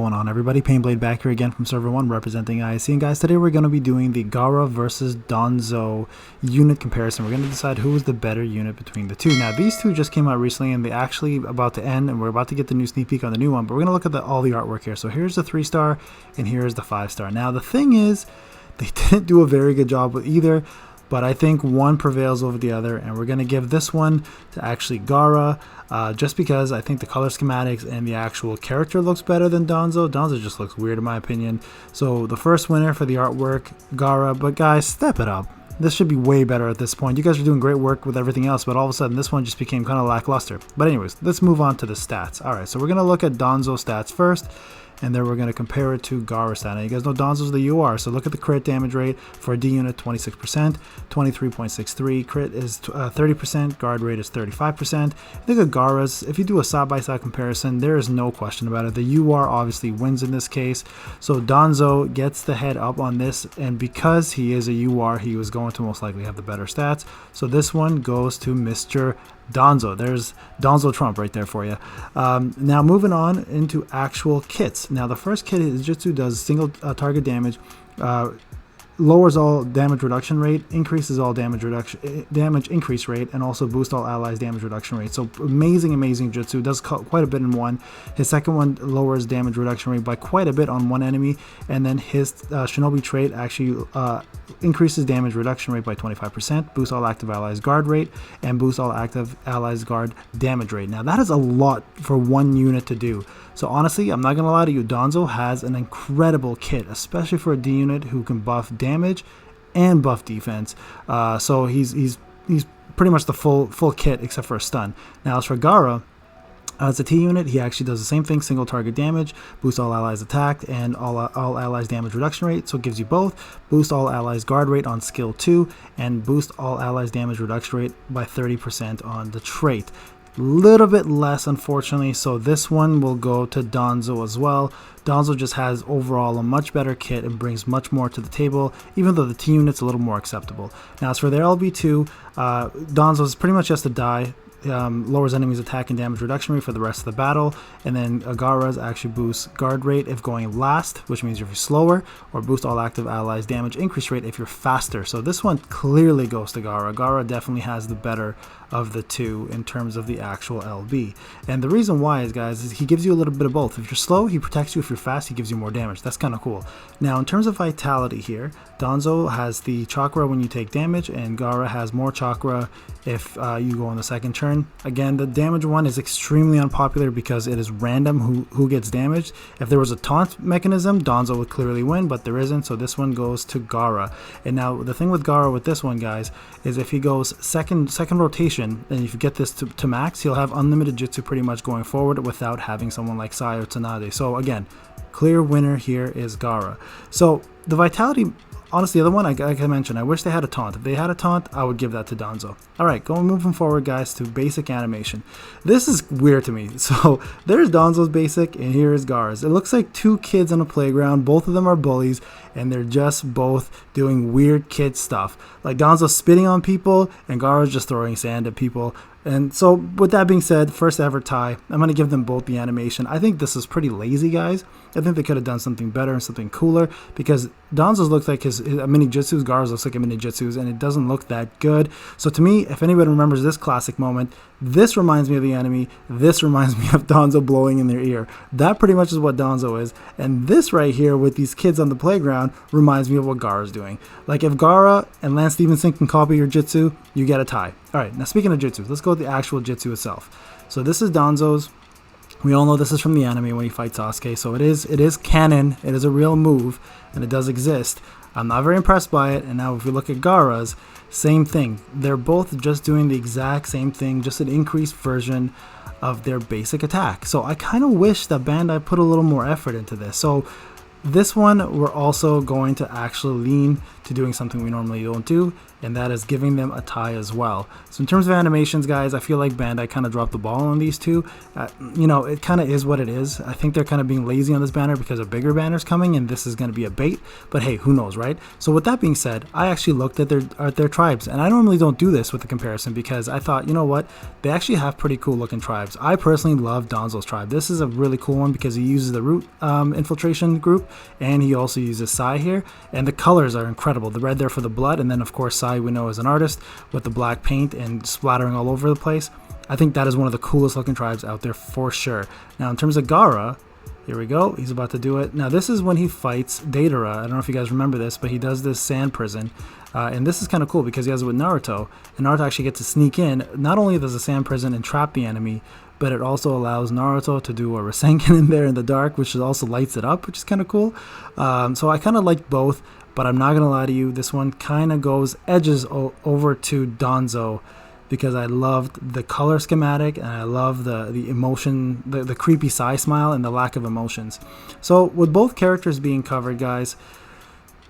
going on, everybody? Payneblade back here again from server 1 representing IC, and guys, today we're going to be doing the Gaara versus Danzo unit comparison. We're going to decide who is the better unit between the two. Now these two just came out recently and they actually about to end, and we're about to get the new sneak peek on the new one, but we're going to look at all the artwork here. So here's the 3-star and here's the 5-star. Now the thing is, they didn't do a very good job with either, but I think one prevails over the other, and we're going to give this one to actually Gaara, just because I think the color schematics and the actual character looks better than Danzo. Danzo just looks weird in my opinion. So the first winner for the artwork, Gaara, but guys, step it up. This should be way better at this point. You guys are doing great work with everything else, but all of a sudden this one just became kind of lackluster. But anyways, let's move on to the stats. Alright, so we're going to look at Danzo stats first, and then we're going to compare it to Gaara stat. Now you guys know Danzo's the UR, so look at the crit damage rate for a D unit, 26%, 23.63, crit is 30%, guard rate is 35%. I think of Gaara's, if you do a side-by-side comparison, there is no question about it. The UR obviously wins in this case, so Danzo gets the head up on this, and because he is a UR, he was going to most likely have the better stats, so this one goes to Mr. Danzo. There's Danzo Trump right there for you. Now moving on into actual kits. Now the first kit is Jitsu, does single target damage, lowers all damage reduction rate, increases all damage increase rate, and also boosts all allies damage reduction rate. So amazing Jutsu, does quite a bit in one. His second one lowers damage reduction rate by quite a bit on one enemy, and then his Shinobi trait actually increases damage reduction rate by 25%, boosts all active allies guard rate, and boosts all active allies guard damage rate. Now that is a lot for one unit to do. So honestly, I'm not gonna lie to you, Danzo has an incredible kit, especially for a D unit who can buff damage and buff defense. So he's pretty much the full kit except for a stun. Now as for Gaara, as a T unit, he actually does the same thing, single target damage, boosts all allies attacked, and all allies damage reduction rate, so it gives you both, boost all allies guard rate on skill 2, and boost all allies damage reduction rate by 30% on the trait. Little bit less unfortunately, so this one will go to Danzo as well. Danzo just has overall a much better kit and brings much more to the table, even though the T unit's a little more acceptable. Now as for their LB2, Danzo is pretty much just a die. Lowers enemies attack and damage reduction rate for the rest of the battle, and then Gaara's actually boosts guard rate if going last, which means if you're slower, or boost all active allies damage increase rate if you're faster. So this one clearly goes to Gaara. Gaara definitely has the better of the two in terms of the actual LB, and the reason why is, guys, is he gives you a little bit of both. If you're slow, he protects you. If you're fast, he gives you more damage. That's kind of cool. Now in terms of vitality here, Danzo has the chakra when you take damage, and Gaara has more chakra if you go on the second turn. Again, the damage one is extremely unpopular because it is random who gets damaged. If there was a taunt mechanism, Danzo would clearly win, but there isn't, so this one goes to Gaara. And now the thing with Gaara with this one, guys, is if he goes second rotation, and if you get this to max, he'll have unlimited Jitsu pretty much going forward without having someone like Sai or Tsunade. So again, clear winner here is Gaara. So the vitality, honestly, the other one, like I mentioned, I wish they had a taunt. If they had a taunt, I would give that to Danzo. Alright, moving forward, guys, to basic animation. This is weird to me. So there's Danzo's basic, and here is Gaara's. It looks like two kids on a playground. Both of them are bullies, and they're just both doing weird kid stuff. Like Danzo's spitting on people, and Gaara's just throwing sand at people. And so with that being said, first ever tie, I'm going to give them both the animation. I think this is pretty lazy, guys. I think they could have done something better and something cooler, because Danzo's looks like his mini jutsus, Gaara's looks like a mini jutsus, and it doesn't look that good. So to me, if anybody remembers this classic moment, this reminds me of the enemy, this reminds me of Danzo blowing in their ear. That pretty much is what Danzo is, and this right here with these kids on the playground reminds me of what Gaara's doing. Like if Gaara and Lance Stevenson can copy your jutsu, you get a tie. Alright, now speaking of jutsu, let's go with the actual jutsu itself. So this is Danzo's. We all know this is from the anime when he fights Sasuke, so it is canon, it is a real move, and it does exist. I'm not very impressed by it, and now if we look at Gaara's, same thing. They're both just doing the exact same thing, just an increased version of their basic attack. So I kind of wish that Bandai put a little more effort into this. So This one, we're also going to actually lean to doing something we normally don't do, and that is giving them a tie as well. So in terms of animations, guys, I feel like Bandai kind of dropped the ball on these two. You know, it kind of is what it is. I think they're kind of being lazy on this banner because a bigger banner's coming, and this is going to be a bait. But hey, who knows, right? So with that being said, I actually looked at their tribes, and I normally don't do this with the comparison because I thought, you know what, they actually have pretty cool looking tribes. I personally love Danzo's tribe. This is a really cool one because he uses the root infiltration group, and he also uses Sai here, and the colors are incredible. The red there for the blood, and then of course Sai we know as an artist with the black paint and splattering all over the place. I think that is one of the coolest looking tribes out there for sure. Now in terms of Gaara, here we go, he's about to do it. Now this is when he fights Deidara. I don't know if you guys remember this, but he does this sand prison. And this is kind of cool because he has it with Naruto, and Naruto actually gets to sneak in. Not only does the sand prison entrap the enemy, but it also allows Naruto to do a Rasengan in there in the dark, which also lights it up, which is kind of cool. So I kind of like both, but I'm not going to lie to you, this one kind of edges over to Danzo because I loved the color schematic and I love the emotion, the creepy Sai smile and the lack of emotions. So with both characters being covered, guys,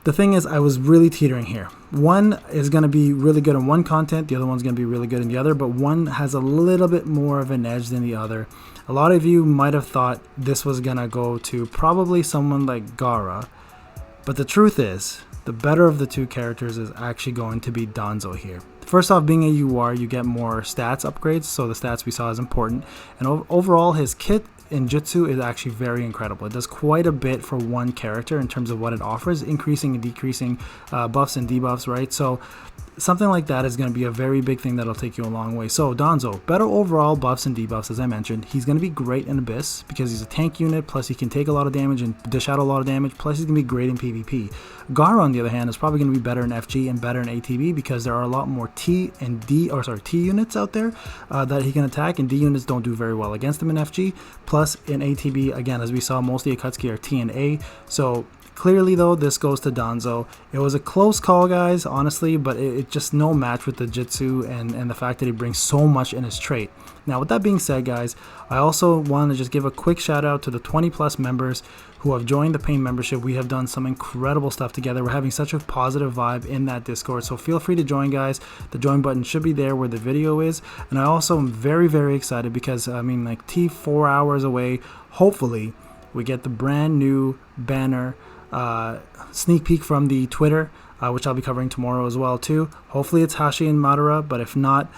the thing is, I was really teetering here. One is going to be really good in one content, the other one's going to be really good in the other, but one has a little bit more of an edge than the other. A lot of you might have thought this was going to go to probably someone like Gaara, but the truth is, the better of the two characters is actually going to be Danzo here. First off, being a UR, you get more stats upgrades, so the stats we saw is important, and overall his kit in Jutsu is actually very incredible. It does quite a bit for one character in terms of what it offers, increasing and decreasing buffs and debuffs, right? So something like that is going to be a very big thing that'll take you a long way. So Danzo, better overall buffs and debuffs, as I mentioned. He's going to be great in Abyss because he's a tank unit, plus he can take a lot of damage and dish out a lot of damage, plus he's going to be great in PvP. Gaara, on the other hand, is probably going to be better in FG and better in ATB because there are a lot more T units out there that he can attack, and D units don't do very well against him in FG. Plus in ATB, again, as we saw, most of the Akatsuki are T and A. So clearly, though, this goes to Danzo. It was a close call, guys, honestly, but it just no match with the Jitsu and the fact that he brings so much in his trait. Now, with that being said, guys, I also want to just give a quick shout out to the 20+ members who have joined the Payneblade membership. We have done some incredible stuff together. We're having such a positive vibe in that Discord, so feel free to join, guys. The join button should be there where the video is, and I also am very, very excited because, I mean, like, 4 hours away, hopefully, we get the brand new banner sneak peek from the Twitter, which I'll be covering tomorrow as well too. Hopefully it's Hashi and Madara, but if not,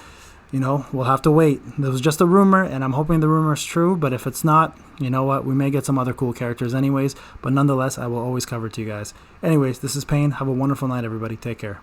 you know, we'll have to wait. There was just a rumor, and I'm hoping the rumor is true, but if it's not, you know what, we may get some other cool characters anyways, but nonetheless, I will always cover it to you guys. Anyways, this is Payne. Have a wonderful night, everybody. Take care.